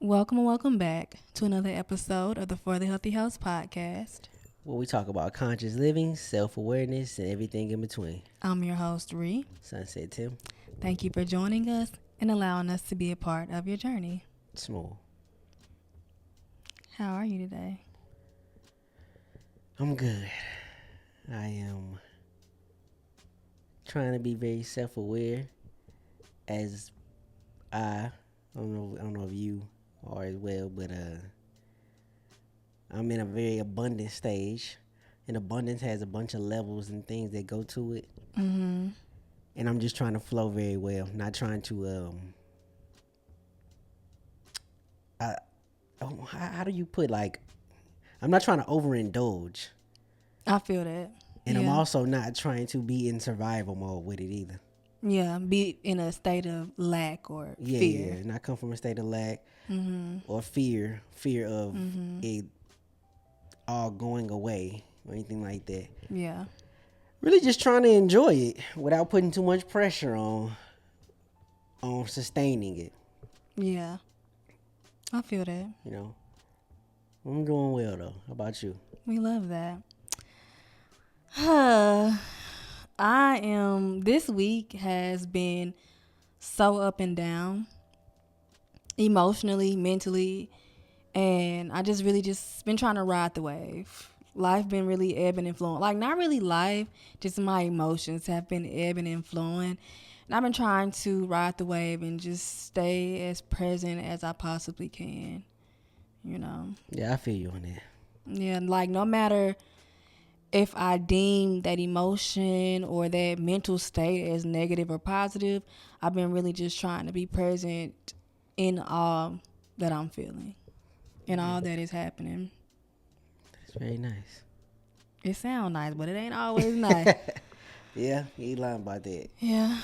Welcome and welcome back to another episode of the For the Healthy House podcast. Where we talk about conscious living, self-awareness, and everything in between. I'm your host, Ree. Sunset Tim. Thank you for joining us and allowing us to be a part of your journey. Small. How are you today? I'm good. I am trying to be very self-aware as I don't know if you are as well, but I'm in a very abundant stage. And abundance has a bunch of levels and things that go to it. Mm-hmm. And I'm just trying to flow very well, not trying to how do you put, like, I'm not trying to overindulge. I feel that. And I'm also not trying to be in survival mode with it either. Yeah, be in a state of lack or fear. Yeah, not come from a state of lack or fear of it all going away or anything like that. Yeah. Really just trying to enjoy it without putting too much pressure on sustaining it. Yeah. I feel that. You know, I'm doing well though. How about you? We love that. This week has been so up and down, emotionally, mentally, and I just been trying to ride the wave. Life been really ebbing and flowing. Like, not really life, just my emotions have been ebbing and flowing. And I've been trying to ride the wave and just stay as present as I possibly can, you know. Yeah, I feel you on that. Yeah, like, no matter if I deem that emotion or that mental state as negative or positive, I've been really just trying to be present in all that I'm feeling and all that is happening. That's very nice. It sounds nice, but it ain't always nice. Yeah, you ain't lying about that. Yeah.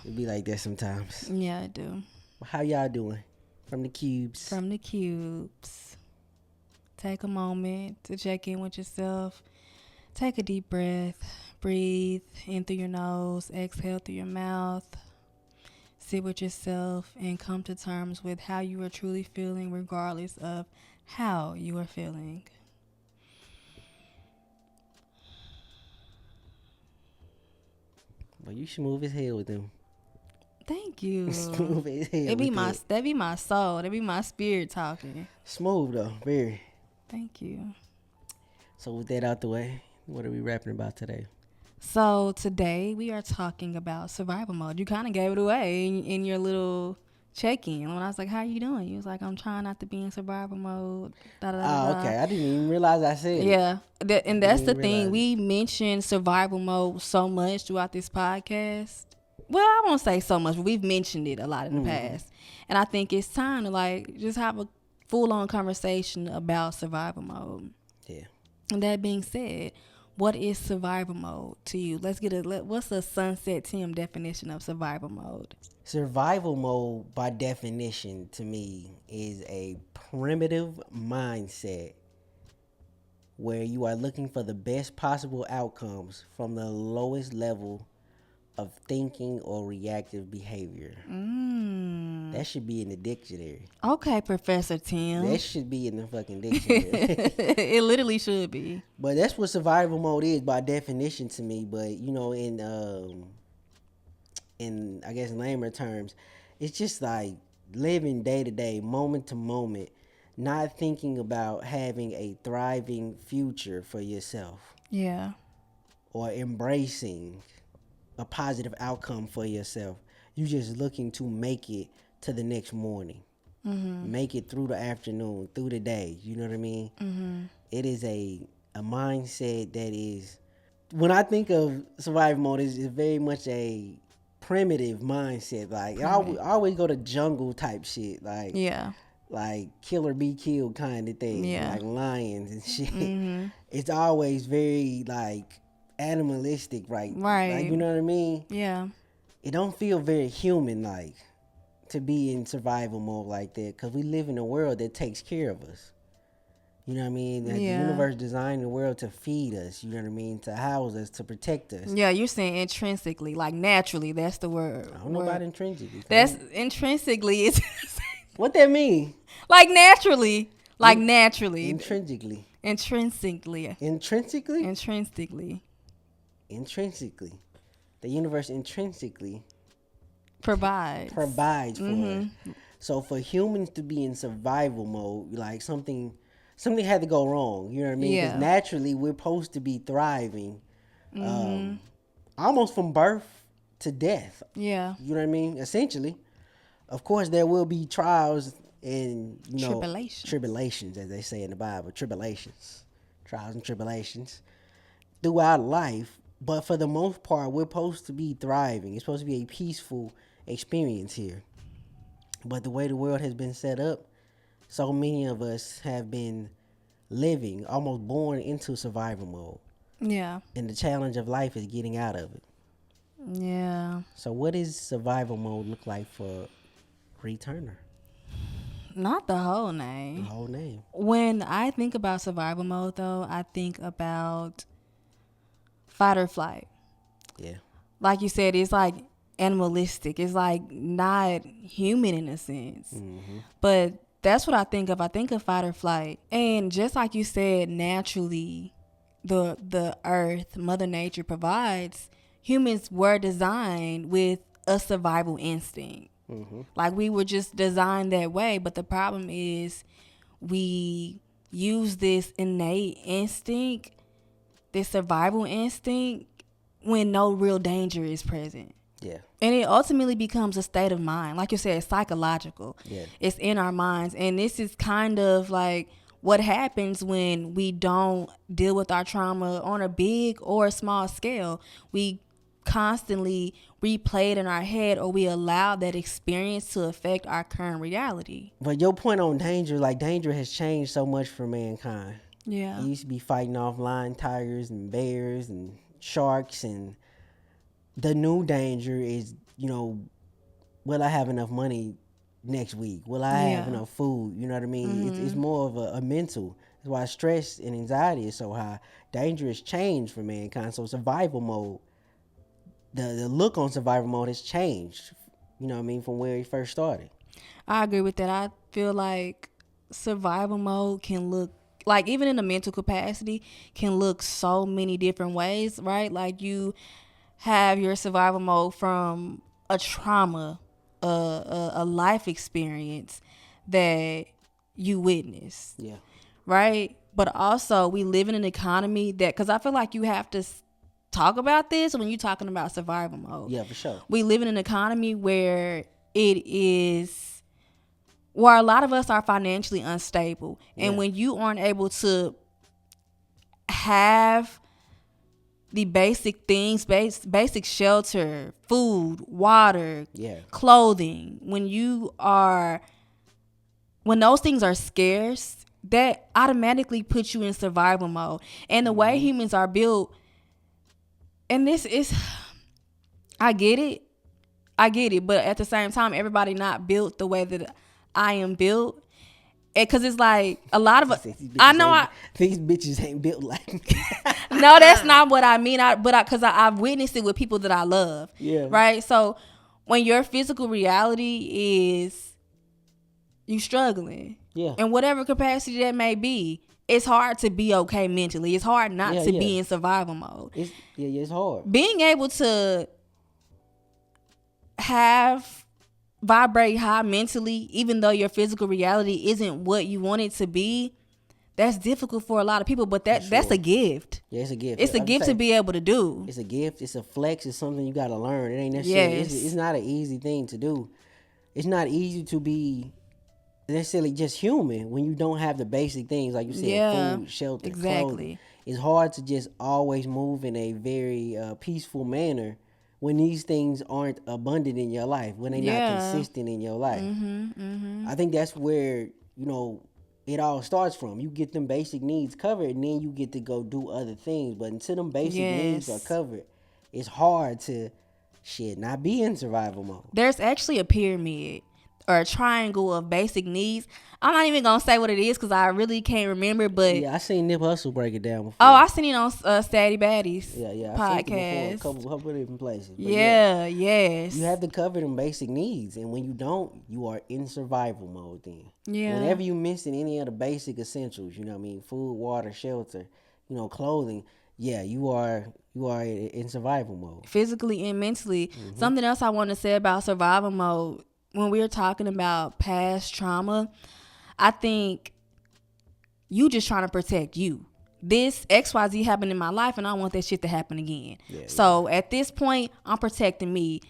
It be like that sometimes. Yeah, I do. How y'all doing? From the cubes. From the cubes. Take a moment to check in with yourself. Take a deep breath. Breathe in through your nose. Exhale through your mouth. Sit with yourself and come to terms with how you are truly feeling, regardless of how you are feeling. Well, you smooth as hell with them. Thank you. Smooth as hell. That be my soul. That be my spirit talking. Smooth though, very. Thank you. So with that out the way, what are we rapping about today? So today we are talking about survival mode. You kind of gave it away in your little check-in. When I was like, how you doing? You was like, I'm trying not to be in survival mode. Okay. I didn't even realize I said it. Yeah. And that's the thing. We mentioned survival mode so much throughout this podcast. Well, I won't say so much, but we've mentioned it a lot in the past. And I think it's time to, like, just have a full-on conversation about survival mode. Yeah. And that being said, what is survival mode to you? What's a Sunset Tim definition of survival mode? Survival mode, by definition, to me, is a primitive mindset where you are looking for the best possible outcomes from the lowest level of thinking or reactive behavior. That should be in the dictionary. Okay, Professor Tim. That should be in the fucking dictionary. It literally should be. But that's what survival mode is by definition to me. But, you know, in I guess lamer terms, it's just like living day to day, moment to moment, not thinking about having a thriving future for yourself. Yeah. Or embracing a positive outcome for yourself. You just looking to make it to the next morning. Make it through the afternoon, through the day. You know what I mean? It is a mindset that is, when I think of survival mode, it's very much a primitive mindset. Like, I always go to jungle type shit. Like, yeah. Like kill or be killed kind of thing. Yeah. Like lions and shit. It's always very, like, animalistic, right? Like, you know what I mean? Yeah. It don't feel very human-like to be in survival mode like that, because we live in a world that takes care of us. You know what I mean? Like, the universe designed the world to feed us, you know what I mean? To house us, to protect us. Yeah, you're saying intrinsically, like naturally, that's the word. I don't know about intrinsically. That's intrinsically, it's What that mean? Like naturally. Like naturally. Intrinsically. Intrinsically. Intrinsically? Intrinsically. The universe intrinsically Provides for us. So for humans to be in survival mode, like something had to go wrong. You know what I mean? Because Yeah. naturally we're supposed to be thriving, almost from birth to death. Yeah. You know what I mean? Essentially, of course, there will be trials and tribulations, as they say in the Bible. Trials and tribulations throughout life. But for the most part, we're supposed to be thriving. It's supposed to be a peaceful experience here. But the way the world has been set up, so many of us have been living, almost born into survival mode. Yeah. And the challenge of life is getting out of it. Yeah. So what does survival mode look like for Returner? Not the whole name. The whole name. When I think about survival mode, though, I think about fight or flight. Yeah. Like you said, it's like animalistic. It's like not human in a sense. Mm-hmm. But that's what I think of. I think of fight or flight. And just like you said, naturally, the earth, Mother Nature provides. Humans were designed with a survival instinct. Mm-hmm. Like we were just designed that way. But the problem is we use this innate instinct, this survival instinct, when no real danger is present. Yeah. And it ultimately becomes a state of mind. Like you said, it's psychological. Yeah. It's in our minds. And this is kind of like what happens when we don't deal with our trauma on a big or a small scale. We constantly replay it in our head, or we allow that experience to affect our current reality. But your point on danger, like danger has changed so much for mankind. Yeah. You used to be fighting off lion, tigers, and bears, and sharks, and the new danger is, will I have enough money next week? Will I have enough food? You know what I mean? Mm-hmm. It's more of a mental. That's why stress and anxiety is so high. Danger has changed for mankind. So survival mode, the look on survival mode has changed, from where it first started. I agree with that. I feel like survival mode can look, like even in a mental capacity, can look so many different ways, right? Like you have your survival mode from a trauma, a life experience that you witnessed. Yeah. Right? But also we live in an economy that, because I feel like you have to talk about this when you're talking about survival mode. Yeah, for sure. We live in an economy where a lot of us are financially unstable. And when you aren't able to have the basic things, basic shelter, food, water, clothing, when those things are scarce, that automatically puts you in survival mode. And the way humans are built, and this is, I get it, but at the same time, everybody not built the way that I am built. Because it's like a lot of us, these bitches ain't built like me. No, that's not what I mean. Because I've witnessed it with people that I love. Yeah. Right. So when your physical reality is you struggling, in whatever capacity that may be, it's hard to be okay mentally. It's hard not to be in survival mode. It's hard. Being able to vibrate high mentally, even though your physical reality isn't what you want it to be, that's difficult for a lot of people. But that's a gift. Yeah, it's a gift. It's a gift to be able to do. It's a gift. It's a flex. It's something you got to learn. It ain't necessarily. It's not an easy thing to do. It's not easy to be necessarily just human when you don't have the basic things, like you said, food, shelter, clothing. It's hard to just always move in a very peaceful manner when these things aren't abundant in your life, when they're not consistent in your life. I think that's where, it all starts from. You get them basic needs covered, and then you get to go do other things. But until them basic needs are covered, it's hard to not be in survival mode. There's actually a pyramid. or a triangle of basic needs. I'm not even gonna say what it is because I really can't remember. But Yeah, I seen Nip Hustle break it down before. oh, I seen it on Sadie Baddies Yeah, I seen it podcast. before a couple of different places. But Yes. you have to cover them basic needs, and when you don't, you are in survival mode. Then, Yeah. whenever you missing any of the basic essentials, you know what I mean, food, water, shelter, clothing. Yeah, you are in survival mode. Physically and mentally. Something else I want to say about survival mode, when we're talking about past trauma, I think you just trying to protect you. This XYZ happened in my life and I want that shit to happen again. So at this point, I'm protecting me.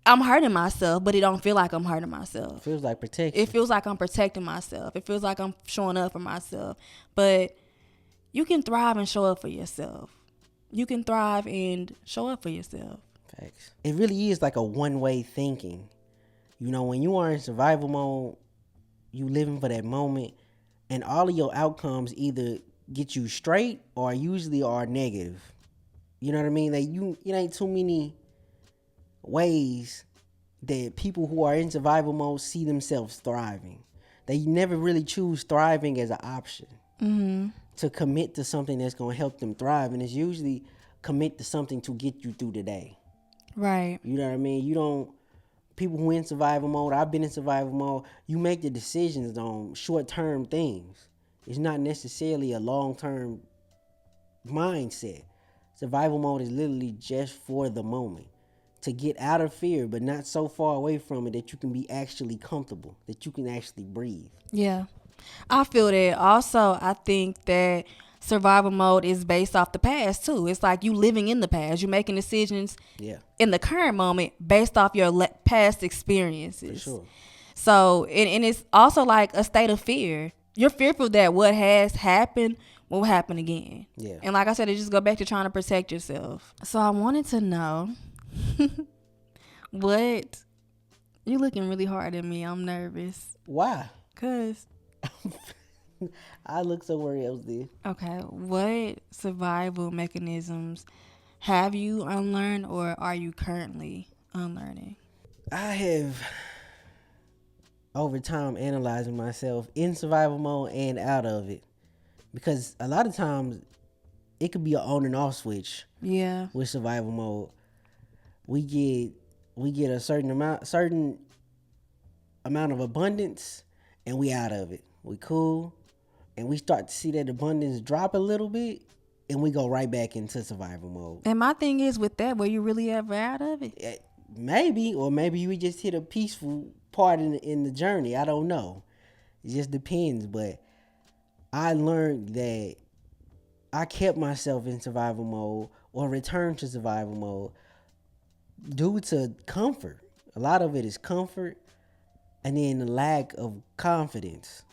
I'm hurting myself, but it don't feel like I'm hurting myself. It feels like protection. It feels like I'm protecting myself. It feels like I'm showing up for myself. But you can thrive and show up for yourself. You can thrive and show up for yourself. Facts. It really is like a one-way thinking. When you are in survival mode, you living for that moment, and all of your outcomes either get you straight or usually are negative. You know what I mean? It ain't too many ways that people who are in survival mode see themselves thriving. They never really choose thriving as an option. To commit to something that's going to help them thrive, and it's usually commit to something to get you through the day. Right. You know what I mean? People who in survival mode, I've been in survival mode, you make the decisions on short-term things. It's not necessarily a long-term mindset. Survival mode is literally just for the moment. To get out of fear, but not so far away from it that you can be actually comfortable, that you can actually breathe. Yeah. I feel that. Also, I think that survival mode is based off the past too. It's like you living in the past. You're making decisions in the current moment based off your past experiences. For sure. So, and it's also like a state of fear. You're fearful that what has happened will happen again. Yeah. And like I said, it just go back to trying to protect yourself. So I wanted to know what you looking really hard at me. I'm nervous. Why? 'Cause I look somewhere else then. okay, what survival mechanisms have you unlearned or are you currently unlearning? I have, over time, analyzing myself in survival mode and out of it. Because a lot of times, it could be an on and off switch. Yeah. With survival mode. We get a certain amount of abundance, and we out of it. We cool, and we start to see that abundance drop a little bit, and we go right back into survival mode. And my thing is with that, were you really ever out of it? Maybe, or maybe we just hit a peaceful part in the journey. I don't know. It just depends. But I learned that I kept myself in survival mode or returned to survival mode due to comfort. A lot of it is comfort, and then the lack of confidence.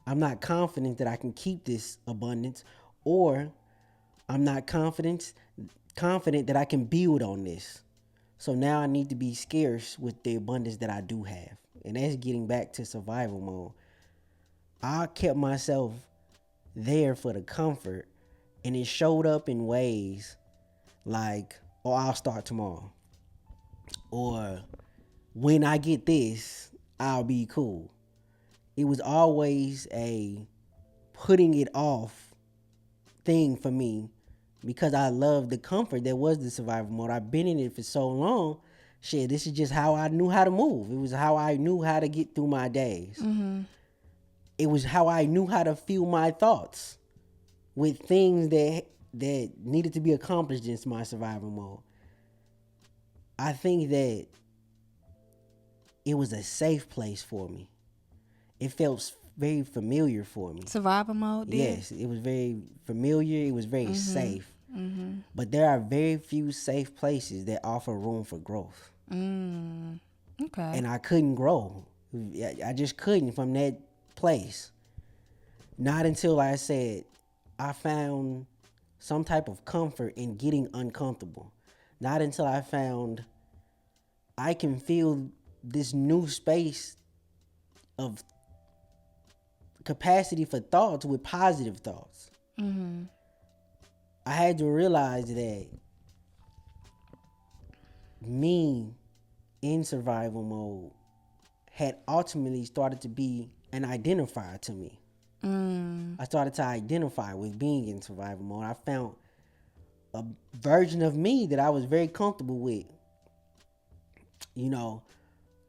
I'm not confident that I can keep this abundance, or I'm not confident that I can build on this. So now I need to be scarce with the abundance that I do have. And that's getting back to survival mode. I kept myself there for the comfort, and it showed up in ways like, oh, I'll start tomorrow. Or when I get this, I'll be cool. It was always a putting it off thing for me because I loved the comfort that was the survival mode. I've been in it for so long. Shit, this is just how I knew how to move. It was how I knew how to get through my days. It was how I knew how to fuel my thoughts with things that needed to be accomplished in my survival mode. I think that it was a safe place for me. It felt very familiar for me. Survival mode? Yes, it was very familiar. It was very safe. But there are very few safe places that offer room for growth. Okay. And I couldn't grow. I just couldn't from that place. Not until I said I found some type of comfort in getting uncomfortable. Not until I found I can feel this new space of capacity for thoughts with positive thoughts. I had to realize that me in survival mode had ultimately started to be an identifier to me. I started to identify with being in survival mode. I found a version of me that I was very comfortable with. You know,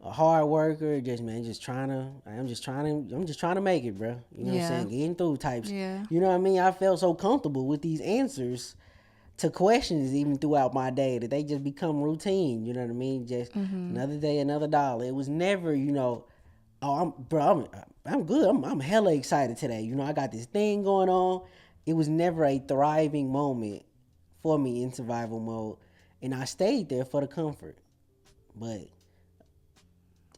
a hard worker, I'm just trying to make it, bro. You know what I'm saying? Getting through types. Yeah. You know what I mean? I felt so comfortable with these answers to questions even throughout my day that they just become routine. You know what I mean? Just another day, another dollar. It was never, oh, I'm good. I'm hella excited today. You know, I got this thing going on. It was never a thriving moment for me in survival mode, and I stayed there for the comfort. But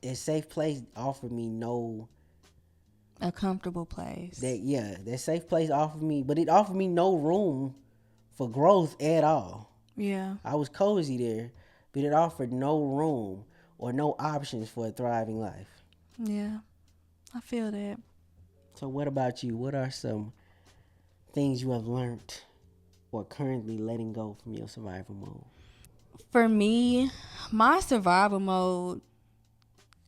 a safe place offered me a comfortable place. That safe place offered me, but it offered me no room for growth at all. Yeah. I was cozy there, but it offered no room or no options for a thriving life. Yeah, I feel that. So what about you? What are some things you have learned or currently letting go from your survival mode? For me, my survival mode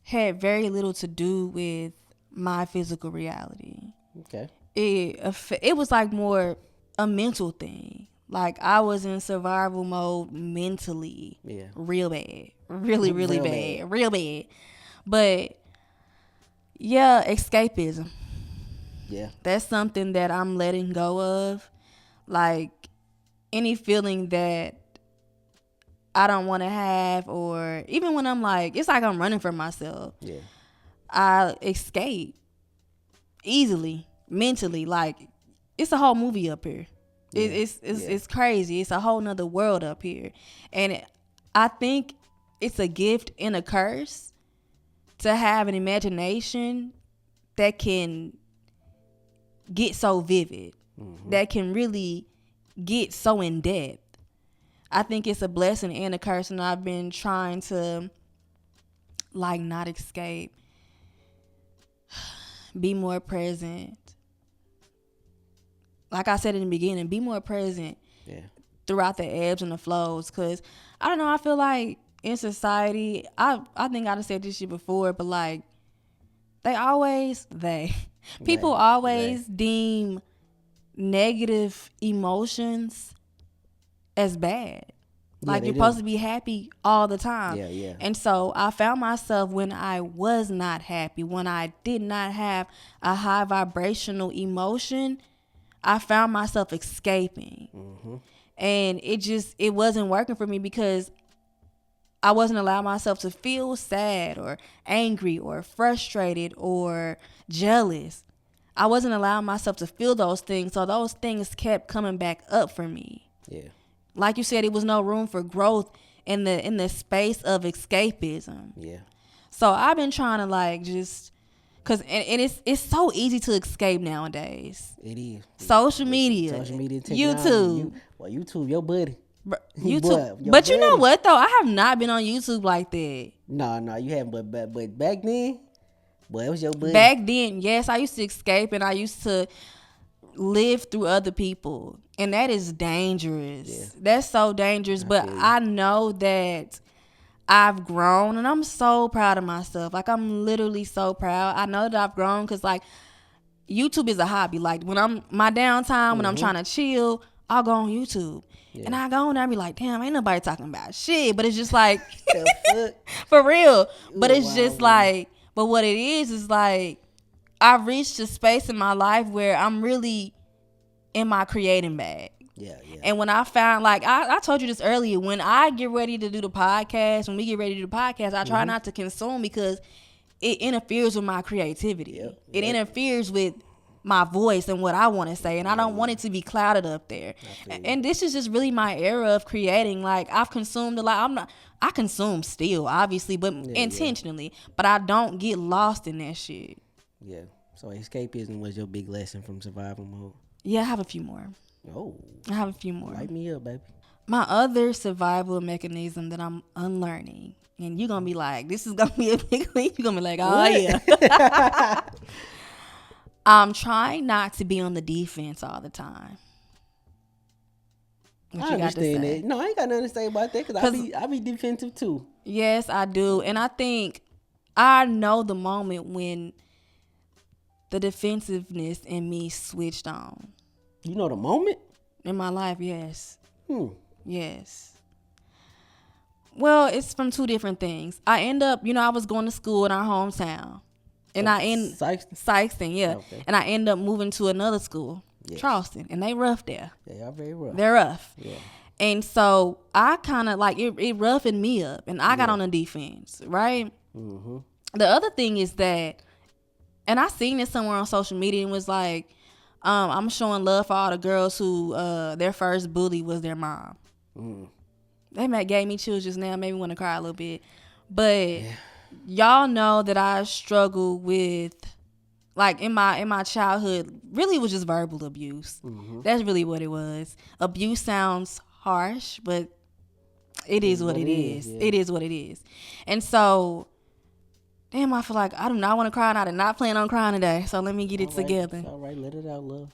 had very little to do with my physical reality. Okay. It was like more a mental thing. Like I was in survival mode mentally. Yeah. Real bad. Really, really bad. Real bad. But yeah, escapism. Yeah. That's something that I'm letting go of. Like any feeling that I don't want to have, or even when I'm like, it's like I'm running from myself. Yeah. I escape easily, mentally. Like it's a whole movie up here. Yeah. It's crazy. It's a whole nother world up here. And I think it's a gift and a curse to have an imagination that can get so vivid, that can really get so in depth. I think it's a blessing and a curse, and I've been trying to like not escape, be more present. Like I said in the beginning, be more present throughout the ebbs and the flows. Cause I don't know, I feel like in society, I think I done said this shit before, but like people always deem negative emotions as bad. Like you're supposed to be happy all the time. Yeah. And so I found myself when I was not happy, when I did not have a high vibrational emotion, I found myself escaping. And it wasn't working for me because I wasn't allowing myself to feel sad or angry or frustrated or jealous. I wasn't allowing myself to feel those things. So those things kept coming back up for me. Yeah. Like you said, it was no room for growth in the space of escapism. Yeah. So I've been trying to like just, cause and it's so easy to escape nowadays. It is. Social media, technology. YouTube. YouTube, your buddy. YouTube. But you know what though? I have not been on YouTube like that. No, you haven't. But back then, boy, it was your buddy. Back then, yes, I used to escape and I used to live through other people, and that is dangerous. Yeah. That's so dangerous. But I know that I've grown, and I'm so proud of myself. Like I'm literally so proud. I know that I've grown because like YouTube is a hobby. Like when I'm my downtime, when I'm trying to chill, I'll go on YouTube. Yeah. And I go on there and be like, damn, ain't nobody talking about shit. But it's just like, for real. But it's just like, but what it is like, I've reached a space in my life where I'm really in my creating bag. Yeah. And when I found, like, I told you this earlier, when I get ready to do the podcast, when we get ready to do the podcast, I try not to consume because it interferes with my creativity. Yep. It interferes with my voice and what I want to say, and I don't want it to be clouded up there. And this is just really my era of creating. Like I've consumed a lot. I consume still, obviously, but intentionally. But I don't get lost in that shit. Yeah. So escapism was your big lesson from survival mode. Yeah, I have a few more. Oh. I have a few more. Light me up, baby. My other survival mechanism that I'm unlearning, and you're gonna be like, this is gonna be a big leap. You're gonna be like, oh yeah. I'm trying not to be on the defense all the time. What I you got to understand say? that. No, I ain't got nothing to say about that because I be defensive too. Yes, I do. And I think I know the moment when the defensiveness in me switched on. You know the moment? In my life, yes. Yes. Well, it's from two different things. I end up, I was going to school in our hometown. And Sykeston, yeah. Okay. And I end up moving to another school, Charleston. And they rough there. They are very rough. They're rough. Yeah. And so I kind of like, it roughened me up. And I got on the defense, right? Mm-hmm. The other thing is that, and I seen this somewhere on social media and was like, I'm showing love for all the girls who their first bully was their mom. That gave me chills just now, made me want to cry a little bit. But y'all know that I struggle with, like in my childhood, really it was just verbal abuse. Mm-hmm. That's really what it was. Abuse sounds harsh, but it is what it is. Yeah. It is what it is. And so, damn, I feel like I do not want to cry, and I did not plan on crying today. So let me get it together. It's all right, let it out, love.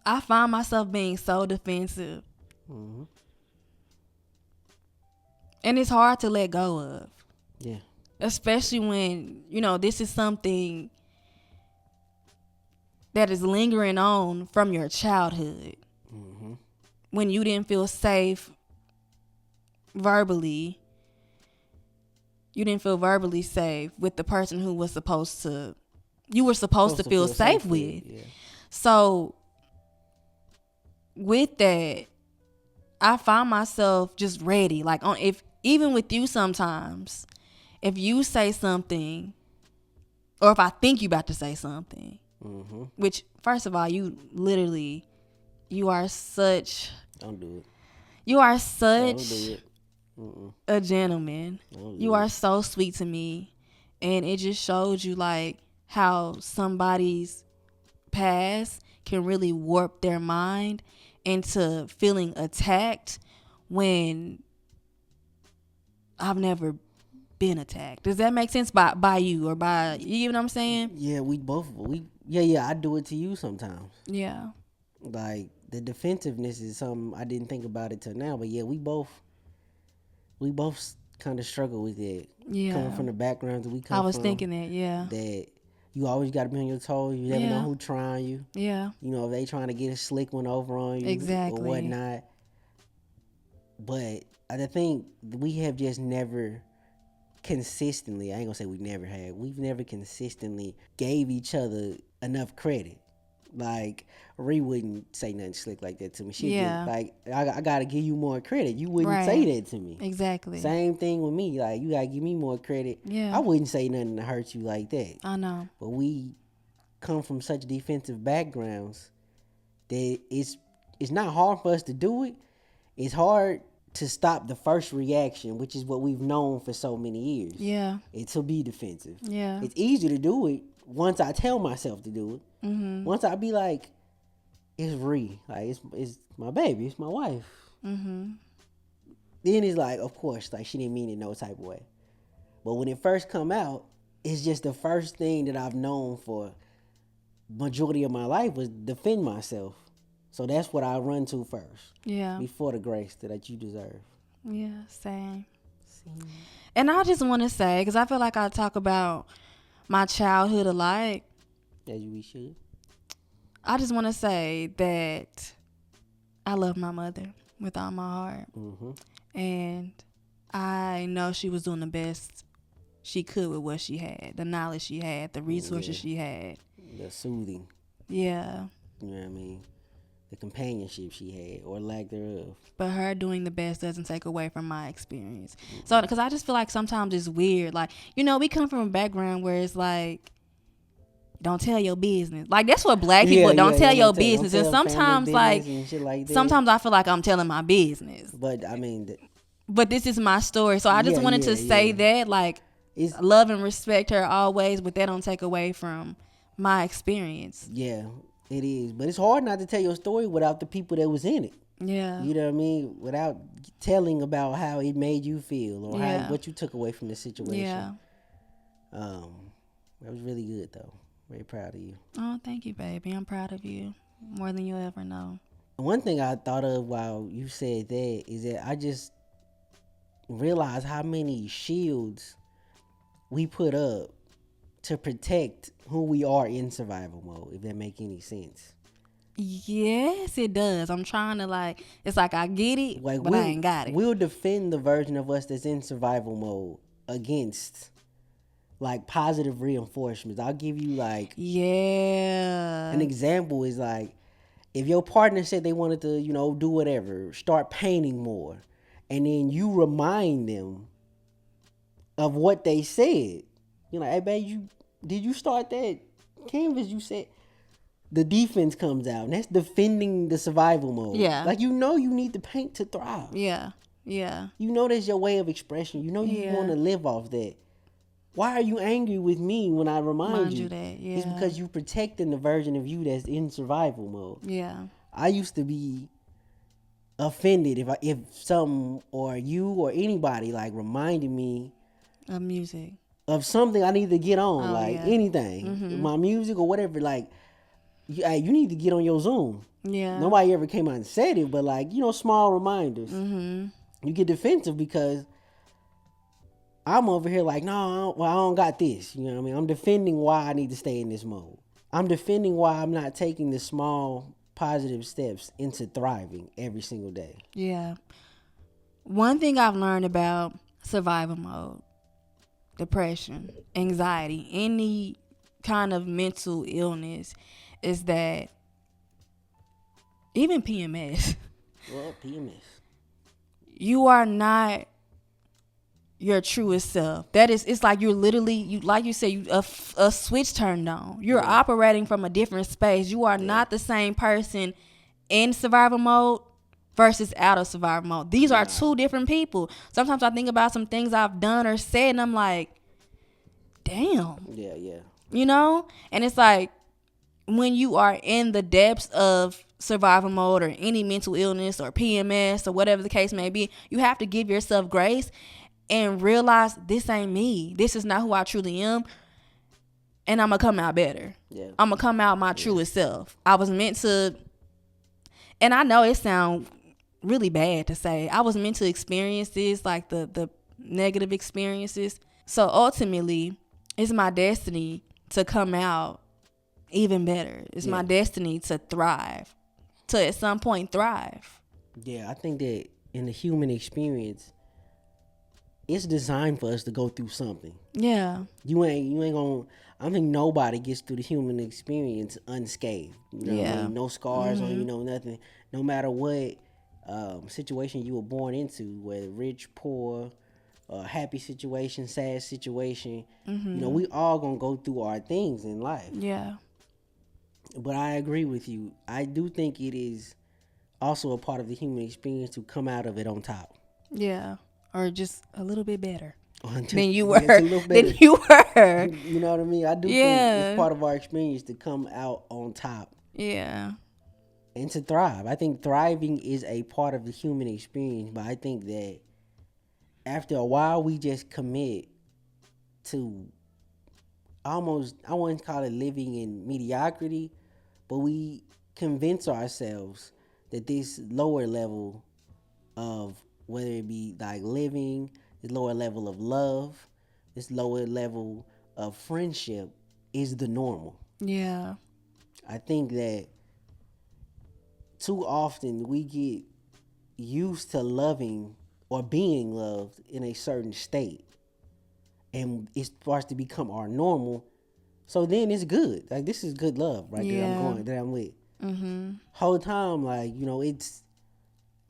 I find myself being so defensive. Mm-hmm. And it's hard to let go of. Yeah. Especially when, this is something that is lingering on from your childhood. Mm-hmm. When you didn't feel safe verbally. You didn't feel verbally safe with the person who was supposed to feel safe with. Yeah. So with that, I find myself just ready. Like even with you sometimes, if you say something, or if I think you about to say something, mm-hmm. which first of all, you are such. Don't do it. You are such a gentleman. You are so sweet to me, and it just shows you like how somebody's past can really warp their mind into feeling attacked when I've never been attacked. Does that make sense? By you or by, you know what I'm saying? Yeah, I do it to you sometimes. Yeah. Like the defensiveness is something I didn't think about it till now, but yeah, we both kind of struggle with it. Yeah. Coming from the backgrounds that we come from. I was thinking that, yeah. That you always got to be on your toes. You never know who trying you. Yeah. If they trying to get a slick one over on you. Exactly. Or whatnot. But I think we have just never consistently, I ain't going to say we never had, we've never consistently gave each other enough credit. Like, Ree wouldn't say nothing slick like that to me. She'd be like, I got to give you more credit. You wouldn't say that to me. Exactly. Same thing with me. Like, you got to give me more credit. Yeah. I wouldn't say nothing to hurt you like that. I know. But we come from such defensive backgrounds that it's not hard for us to do it. It's hard to stop the first reaction, which is what we've known for so many years. Yeah. It's to be defensive. Yeah. It's easy to do it once I tell myself to do it. Mm-hmm. Once I be like, it's Ree. Like, it's my baby. It's my wife. Mm-hmm. Then it's like, of course, like, she didn't mean it no type of way. But when it first come out, it's just the first thing that I've known for majority of my life was defend myself. So that's what I run to first. Yeah. Before the grace that you deserve. Yeah, same. And I just want to say, because I feel like I talk about my childhood a lot. As we should. I just want to say that I love my mother with all my heart. Mm-hmm. And I know she was doing the best she could with what she had, the knowledge she had, the resources she had. The soothing. Yeah. You know what I mean? The companionship she had, or lack thereof. But her doing the best doesn't take away from my experience. Mm-hmm. So, because I just feel like sometimes it's weird. Like, we come from a background where it's like, don't tell your business. Like, that's what black people don't tell your business. And sometimes, like sometimes I feel like I'm telling my business. But, I mean... But this is my story. So, I just wanted to say that, like, love and respect her always, but that don't take away from my experience. Yeah. It is, but it's hard not to tell your story without the people that was in it. Yeah. You know what I mean? Without telling about how it made you feel or what you took away from the situation. Yeah. That was really good though. Very proud of you. Oh, thank you, baby. I'm proud of you more than you'll ever know. One thing I thought of while you said that is that I just realized how many shields we put up to protect who we are in survival mode, if that make any sense. Yes, it does. I'm trying to it's like I get it, Like but I ain't got it. We'll defend the version of us that's in survival mode against like positive reinforcements. I'll give you like Yeah. an example is like if your partner said they wanted to, do whatever, start painting more, and then you remind them of what they said. You're like, hey babe, did you start that canvas? You said the defense comes out, and that's defending the survival mode. Yeah. Like you need to paint to thrive. Yeah. Yeah. You know that's your way of expression. You want to live off that. Why are you angry with me when I remind you that? Yeah. It's because you protecting the version of you that's in survival mode. Yeah. I used to be offended if some or you or anybody like reminded me of music, of something I need to get on, anything, my music or whatever. Like, you need to get on your Zoom. Yeah. Nobody ever came out and said it, but small reminders. You get defensive because I'm over here like, no, I don't got this. You know what I mean? I'm defending why I need to stay in this mode. I'm defending why I'm not taking the small positive steps into thriving every single day. Yeah. One thing I've learned about survival mode, depression, anxiety, any kind of mental illness is that even PMS. Well, PMS. You are not your truest self. It's like you're literally, like you said, a switch turned on. You're operating from a different space. You are not the same person in survival mode versus out of survival mode. These are two different people. Sometimes I think about some things I've done or said, and I'm like, damn. Yeah. And it's like when you are in the depths of survival mode or any mental illness or PMS or whatever the case may be, you have to give yourself grace and realize this ain't me. This is not who I truly am. And I'm going to come out better. Yeah. I'm going to come out my truest self. I was meant to, and I know it sounds really bad to say, I was meant to experience this, like the negative experiences. So ultimately, it's my destiny to come out even better. It's my destiny to thrive, to at some point thrive. Yeah, I think that in the human experience, it's designed for us to go through something. Yeah. You ain't gonna. I think nobody gets through the human experience unscathed. What I mean? No scars on you, nothing. No matter what situation you were born into, whether rich, poor, happy situation, sad situation. We all gonna go through our things in life. Yeah. But I agree with you. I do think it is also a part of the human experience to come out of it on top. Yeah. Or just a little bit better than you were. Than you were. You know what I mean? I do think it's part of our experience to come out on top. Yeah. And to thrive. I think thriving is a part of the human experience, but I think that after a while we just commit to almost, I wouldn't call it living in mediocrity, but we convince ourselves that this lower level of whether it be like living, this lower level of love, this lower level of friendship is the normal. Yeah. I think that too often we get used to loving or being loved in a certain state, and it starts to become our normal. So then it's good. Like, this is good love right there. That I'm with. Whole time, like,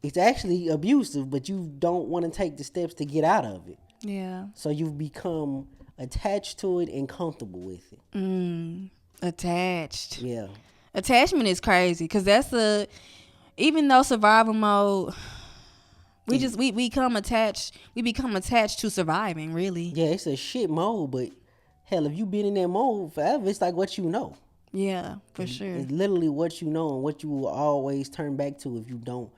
it's actually abusive, but you don't want to take the steps to get out of it. Yeah. So you've become attached to it and comfortable with it. Attached. Yeah. Attachment is crazy because even though survival mode, we become attached to surviving, really. Yeah, it's a shit mode, but hell, if you've been in that mode forever, it's like what you know. Yeah, for sure. It's literally what you know and what you will always turn back to if you don't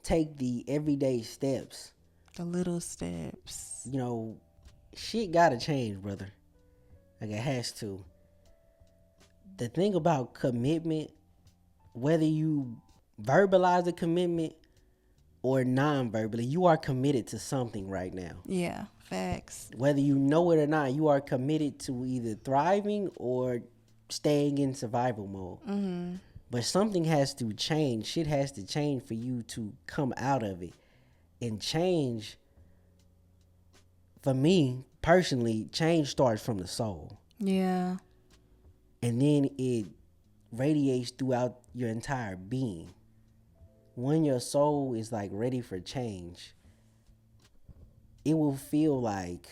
take the everyday steps. The little steps. Shit gotta change, brother. Like, it has to. the thing about commitment, whether you verbalize a commitment or non-verbally, you are committed to something right now. Yeah, facts. Whether you know it or not, you are committed to either thriving or staying in survival mode. Mm-hmm. But something has to change. Shit has to change for you to come out of it. And change, for me personally, change starts from the soul. Yeah. And then it radiates throughout your entire being. When your soul is like ready for change, it will feel like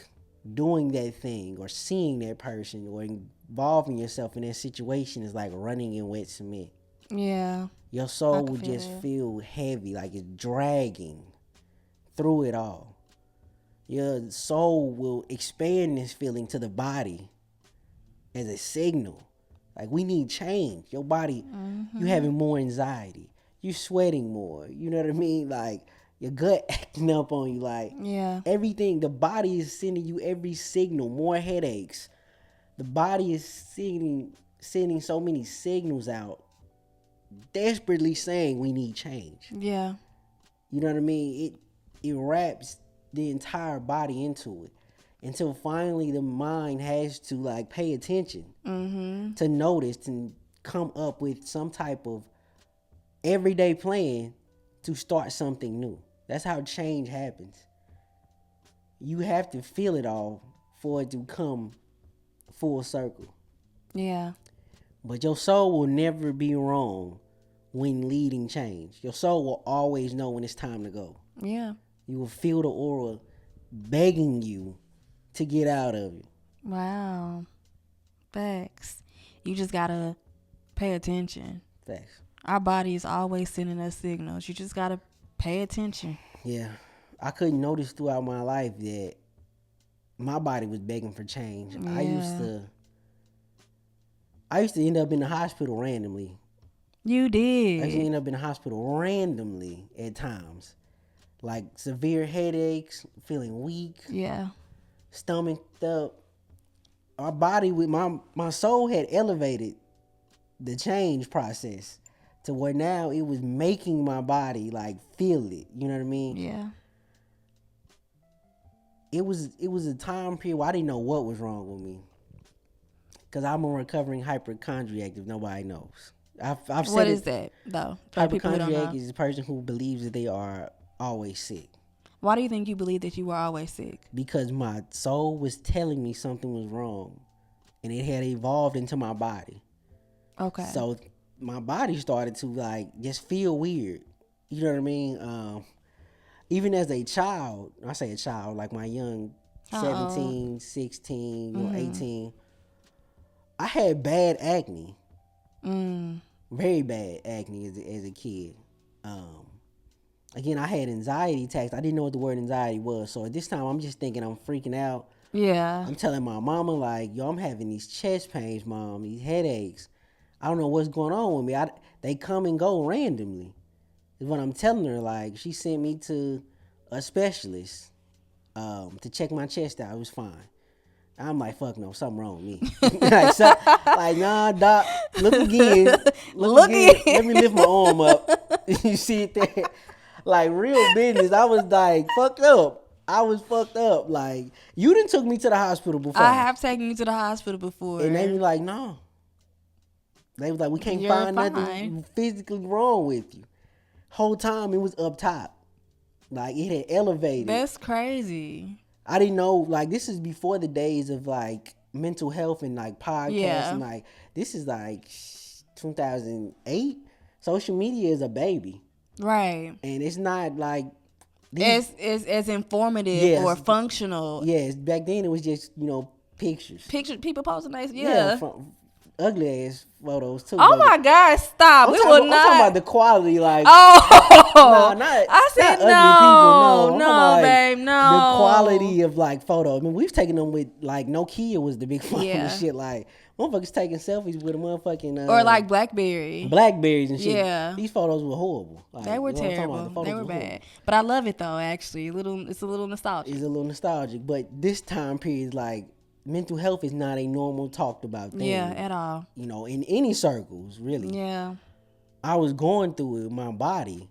doing that thing or seeing that person or involving yourself in that situation is like running in wet cement. Yeah. Your soul will feel just that. feel heavy, like it's dragging through it all. Your soul will expand this feeling to the body as a signal. Like, we need change. Your body, you having more anxiety. You sweating more. You know what I mean? Like, your gut acting up on you. Like, Yeah. everything. The body is sending you every signal. More headaches. The body is sending so many signals out, desperately saying we need change. Yeah. You know what I mean? It wraps the entire body into it until finally the mind has to like pay attention, to notice and come up with some type of everyday plan to start something new. That's how change happens. You have to feel it all for it to come full circle. Yeah. But your soul will never be wrong when leading change. Your soul will always know when it's time to go. Yeah. You will feel the aura begging you to get out of it. Wow. Facts. You just gotta pay attention. Facts. Our body is always sending us signals. You just gotta pay attention. Yeah. I couldn't notice throughout my life that my body was begging for change. Yeah. I used to end up in the hospital randomly. You did. I used to end up in the hospital randomly at times. Like severe headaches, feeling weak, Yeah. stomach up. Our body with my soul had elevated the change process to where now it was making my body like feel it. You know what I mean? Yeah. It was a time period where I didn't know what was wrong with me. Cause I'm a recovering hypochondriac, if nobody knows. I've said What is that though? For people who don't hypochondriac know. is a person who believes that they are always sick. Why do you think you believe that you were always sick? Because my soul was telling me something was wrong, and it had evolved into my body. Okay. So my body started to like just feel weird. You know what I mean? Even as a child, I say a child, like my young 17, 16, you know, 18, I had bad acne. Very bad acne as a kid. Again, I had anxiety attacks. I didn't know what the word anxiety was. So at this time, I'm just thinking I'm freaking out. Yeah. I'm telling my mama, like, yo, I'm having these chest pains, mom, these headaches. I don't know what's going on with me. They come and go randomly. Is what I'm telling her. Like, she sent me to a specialist to check my chest out. It was fine. I'm like, fuck no, something wrong with me. like, nah, doc, look again. Look again. Let me lift my arm up. You see it there? Like, real business. I was like, fucked up. I was fucked up. Like, you done took me to the hospital before. I have taken you to the hospital before. And they were like, no. They was like, we can't find nothing physically wrong with you. Whole time it was up top. Like, it had elevated. That's crazy. I didn't know, like, this is before the days of, like, mental health and, like, podcasts. Yeah. And, like, this is, like, 2008. Social media is a baby. Right. And it's not, like... It's as informative or functional. Yes. Back then, it was just, you know, pictures. People posting nice, yeah. Ugly ass photos too. Oh my God! Stop. I'm talking about the quality, like. Oh, I said not ugly people. No, babe, no. The quality of like photo. I mean, we've taken them with like Nokia was the big phone and shit. Like motherfuckers taking selfies with a motherfucking or like Blackberries and shit. Yeah, these photos were horrible. Like, they were terrible. They were bad. Horrible. But I love it though. Actually, it's a little nostalgic. It's a little nostalgic. But this time period, like mental health is not a normal talked about thing. Yeah, at all. You know, in any circles, really. Yeah. I was going through it with my body.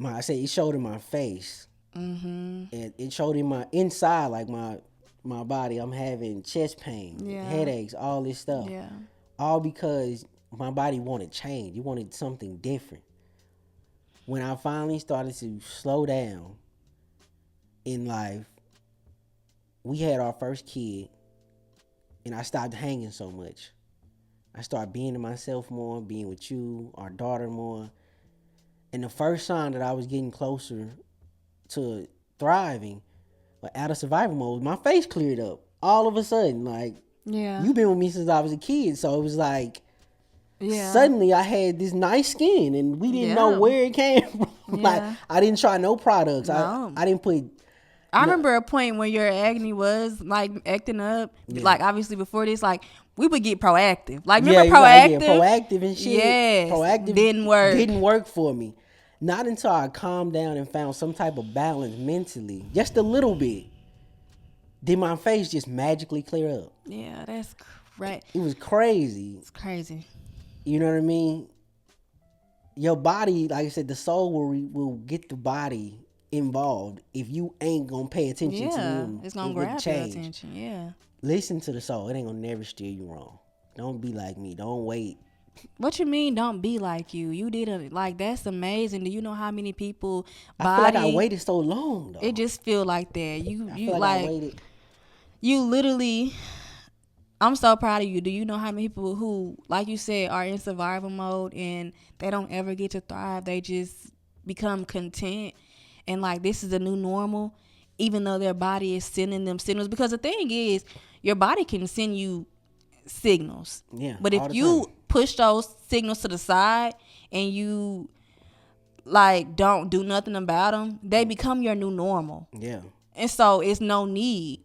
I say it showed in my face. And it showed in my inside, like my body. I'm having chest pain, headaches, all this stuff. Yeah. All because my body wanted change. It wanted something different. When I finally started to slow down in life, we had our first kid, and I stopped hanging so much. I started being to myself more, being with you, our daughter more. And the first sign that I was getting closer to thriving, but out of survival mode, my face cleared up. All of a sudden, like, you've been with me since I was a kid, so it was like, suddenly I had this nice skin, and we didn't know where it came from. Like, I didn't try no products. No. I didn't put. I remember a point when your acne was like acting up. Like, obviously before this, like, we would get proactive. Like, remember proactive? Proactive and shit. Yes. Proactive didn't work for me. Not until I calmed down and found some type of balance mentally, just a little bit, did my face just magically clear up. Yeah, that's right. It was crazy. It's crazy. You know what I mean? Your body, like I said, the soul will get the body involved if you ain't gonna pay attention to them. It's gonna grab your attention. Yeah. Listen to the soul. It ain't gonna never steer you wrong. Don't be like me. Don't wait. What you mean? Don't be like you. You did it. Like, that's amazing. Do you know how many people? I feel like I waited so long though. It just feel like that. You I waited. You literally. I'm so proud of you. Do you know how many people who, like you said, are in survival mode and they don't ever get to thrive? They just become content. And like, this is the new normal, even though their body is sending them signals. Because the thing is, your body can send you signals. Yeah. But if you push those signals to the side and you like don't do nothing about them, they become your new normal. Yeah. And so it's no need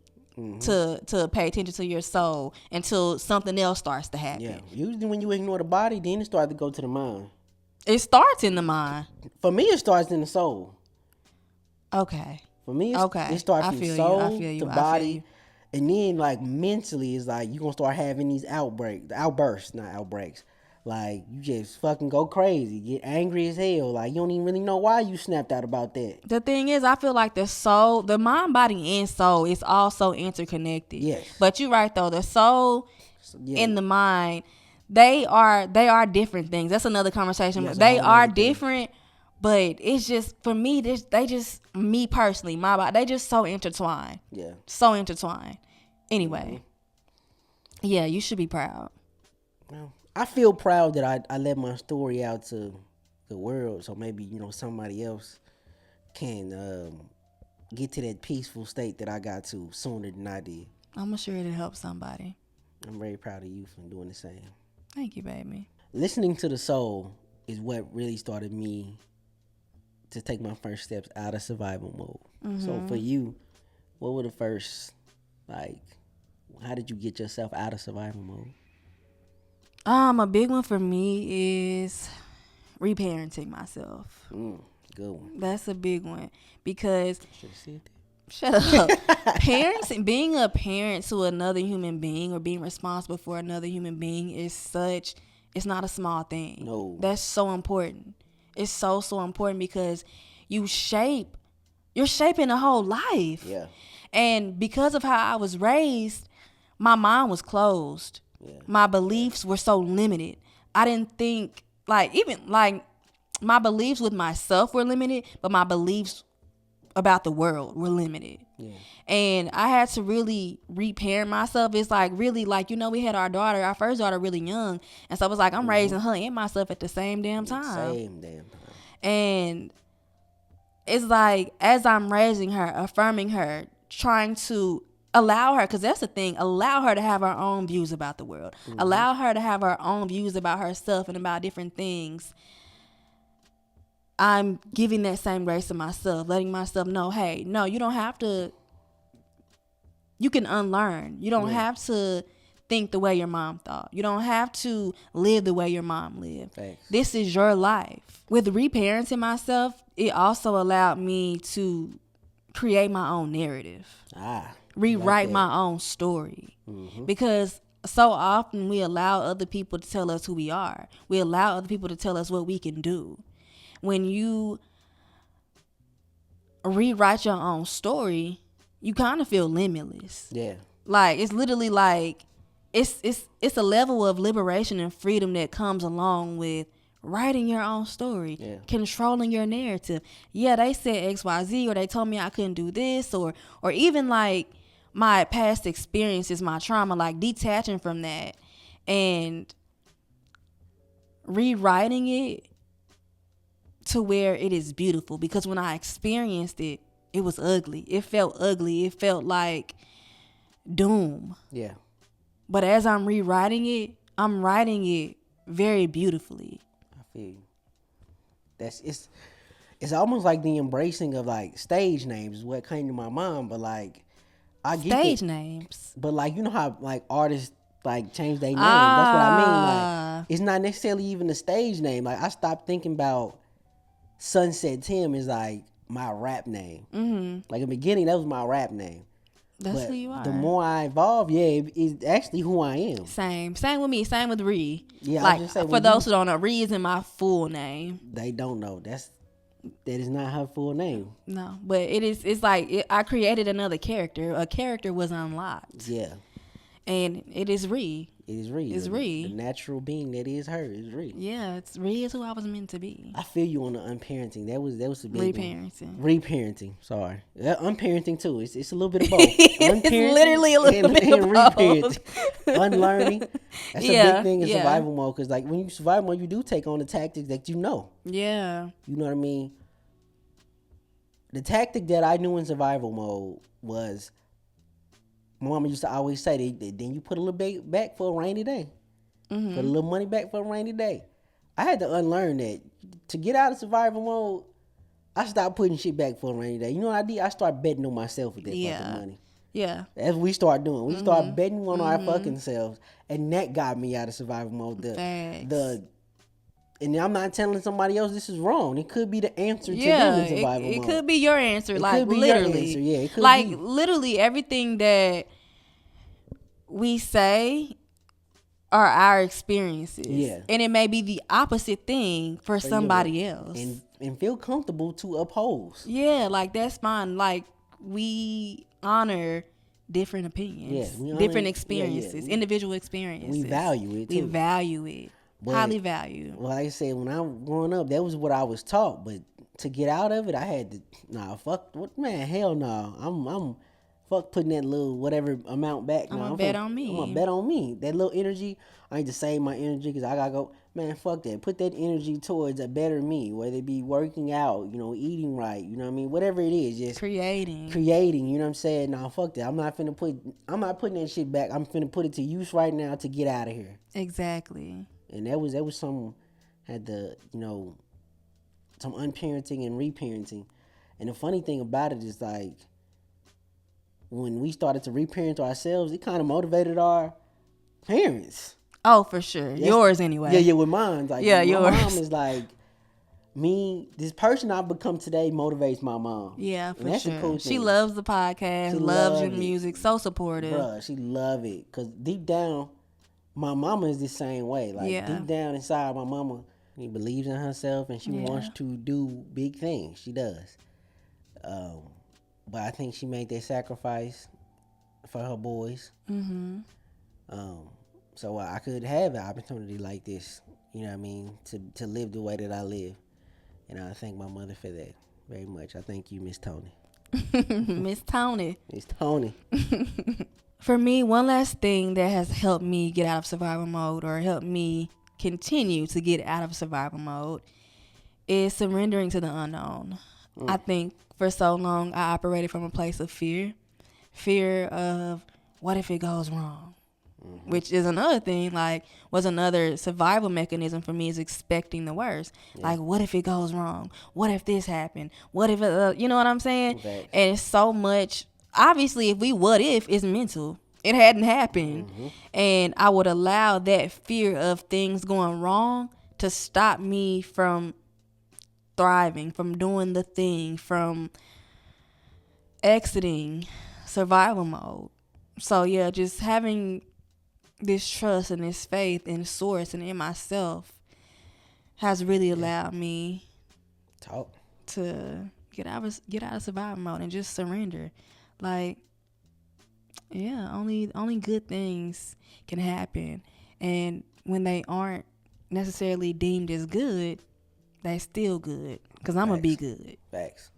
to pay attention to your soul until something else starts to happen. Yeah. Usually when you ignore the body, then it starts to go to the mind. It starts in the mind. For me, it starts in the soul. Okay. For me, it starts from soul to body. And then, like, mentally, it's like you're going to start having these outbursts. Like, you just fucking go crazy, get angry as hell. Like, you don't even really know why you snapped out about that. The thing is, I feel like the soul, the mind, body, and soul is also interconnected. Yes. But you're right, though. The soul and the mind, they are different things. That's another conversation. Yes, they are different. But it's just, for me, me personally, my body, they just so intertwined. Yeah. So intertwined. Anyway. Yeah, you should be proud. Well, I feel proud that I let my story out to the world. So maybe, somebody else can get to that peaceful state that I got to sooner than I did. I'm sure it'll help somebody. I'm very proud of you for doing the same. Thank you, baby. Listening to the soul is what really started me to take my first steps out of survival mode. So for you, what were the first, how did you get yourself out of survival mode? A big one for me is reparenting myself. Good one. That's a big one because Shut up. Being a parent to another human being or being responsible for another human being it's not a small thing. No. That's so important. It's so important because you're shaping a whole life. Yeah. And because of how I was raised, my mind was closed. Yeah. My beliefs were so limited. I didn't think my beliefs with myself were limited, but my beliefs about the world were limited. Yeah. And I had to really reparent myself. It's we had our first daughter really young. And so it was like, I'm raising her and myself at the same damn time. And it's like, as I'm raising her, affirming her, trying to allow her, because that's the thing, allow her to have her own views about the world. Allow her to have her own views about herself and about different things. I'm giving that same grace to myself, letting myself know, hey, no, you don't have to, you can unlearn. You don't have to think the way your mom thought. You don't have to live the way your mom lived. Thanks. This is your life. With reparenting myself, it also allowed me to create my own narrative. Rewrite my own story. Because so often we allow other people to tell us who we are. We allow other people to tell us what we can do. When you rewrite your own story, you kind of feel limitless. Yeah. Like, it's literally like, it's a level of liberation and freedom that comes along with writing your own story, controlling your narrative. Yeah, they said XYZ, or they told me I couldn't do this, or even like my past experiences, my trauma, like detaching from that and rewriting it to where it is beautiful. Because when I experienced it, it was ugly. It felt ugly. It felt like doom. Yeah. But as I'm rewriting it, I'm writing it very beautifully. I feel you. It's almost like the embracing of like stage names is what came to my mind. But like, I get stage names. But like, you know how like artists like change their name. That's what I mean. Like, it's not necessarily even a stage name. Like, I stopped thinking about Sunset Tim is like my rap name. Like, in the beginning, that was my rap name. That's who you are. The more I evolve, it's actually who I am. Same with me. Same with Ree. Yeah, like, for those who don't know, Ree isn't my full name. They don't know. That is not her full name. No, but it is. It's like I created another character. A character was unlocked. Yeah. And it is Ree. It is Ree. It's Ree. The natural being that is her is Ree. Yeah, Ree is who I was meant to be. I feel you on the unparenting. That was a big Reparenting. Reparenting. Sorry. Unparenting too. It's a little bit of both. It's literally a little bit of both. Unlearning. That's a big thing in survival mode. Because like when you survival mode, you do take on the tactics that you know. Yeah. You know what I mean? The tactic that I knew in survival mode was, my mama used to always say, then you put a little bit back for a rainy day. Put a little money back for a rainy day. I had to unlearn that. To get out of survival mode, I stopped putting shit back for a rainy day. You know what I did? I started betting on myself with that fucking money. Yeah. That's what we start doing. We start betting on our fucking selves. And that got me out of survival mode. And I'm not telling somebody else this is wrong. It could be the answer to them in survival mode. It could be your answer. It like, could be literally. your answer. Yeah, it could like, be. literally everything that we say are our experiences. Yeah. And it may be the opposite thing for somebody else. And feel comfortable to oppose. Yeah, like, that's fine. Like, we honor different opinions, different experiences, individual experiences. We value it, too. We value it. But, highly valued. Well, like I said, when I was growing up, that was what I was taught. But to get out of it, I had to, hell no. I'm fuck putting that little whatever amount back. I'm gonna bet on me. I'm gonna bet on me. That little energy, I need to save my energy because I gotta go. Man, fuck that. Put that energy towards a better me, whether it be working out, eating right, you know what I mean? Whatever it is, just creating, you know what I'm saying? Nah, fuck that. I'm not putting that shit back. I'm finna put it to use right now to get out of here. Exactly. And that was some had the, some unparenting and reparenting. And the funny thing about it is, like, when we started to reparent ourselves, it kind of motivated our parents. Oh, for sure. Yours anyway. Yeah, with mine. Like, yeah, my yours. mom is like, this person I've become today motivates my mom. Yeah, for that's sure. A cool thing. She loves the podcast, loves your music, so supportive. Bruh, she love it. Because deep down, my mama is the same way. Like, deep down inside, my mama, she believes in herself and she wants to do big things. She does. But I think she made that sacrifice for her boys. Mm-hmm. So I could have an opportunity like this, you know what I mean, to live the way that I live. And I thank my mother for that very much. I thank you, Miss Tony. Miss Tony. Miss Tony. For me, one last thing that has helped me get out of survival mode, or helped me continue to get out of survival mode, is surrendering to the unknown. I think for so long I operated from a place of fear of what if it goes wrong, which is another thing, like, was another survival mechanism for me, is expecting the worst. Like, what if it goes wrong? What if this happened? What if you know what I'm saying? Okay. And it's so much, obviously, if it's mental. It hadn't happened. And I would allow that fear of things going wrong to stop me from thriving, from doing the thing, from exiting survival mode. So yeah, just having this trust and this faith in source and in myself has really allowed me to get out of survival mode and just surrender. Like, yeah, only good things can happen, and when they aren't necessarily deemed as good, they still good, because I'm gonna be good. Facts.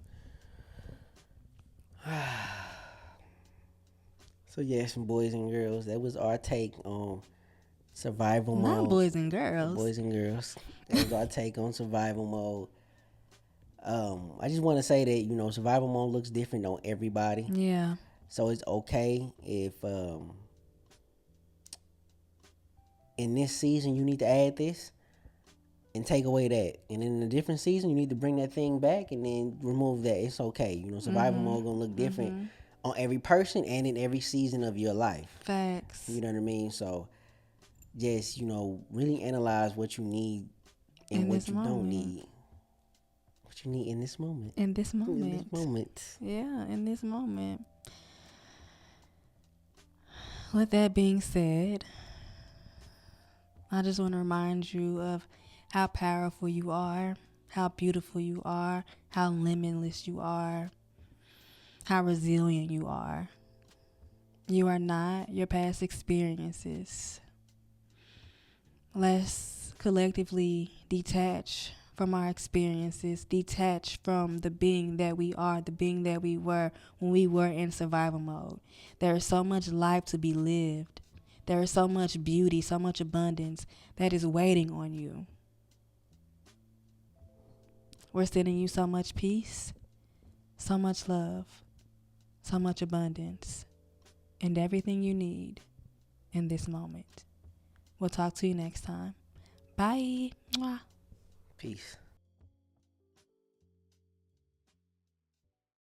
So yes, boys and girls, that was our take on survival mode. Not boys and girls. Boys and girls. That was our take on survival mode. I just want to say that, survival mode looks different on everybody. Yeah. So it's okay if in this season you need to add this and take away that. And in a different season you need to bring that thing back and then remove that. It's okay. Survival mode gonna look different on every person and in every season of your life. Facts. You know what I mean? So just, really analyze what you need and what you don't need. What you need in this moment. In this moment. In this moment. Yeah, in this moment. With that being said, I just want to remind you of how powerful you are, how beautiful you are, how limitless you are, how resilient you are. You are not your past experiences. Let's collectively detach from our experiences, detach from the being that we are, the being that we were when we were in survival mode. There is so much life to be lived. There is so much beauty, so much abundance that is waiting on you. We're sending you so much peace, so much love, so much abundance, and everything you need in this moment. We'll talk to you next time. Bye. Mwah. Peace.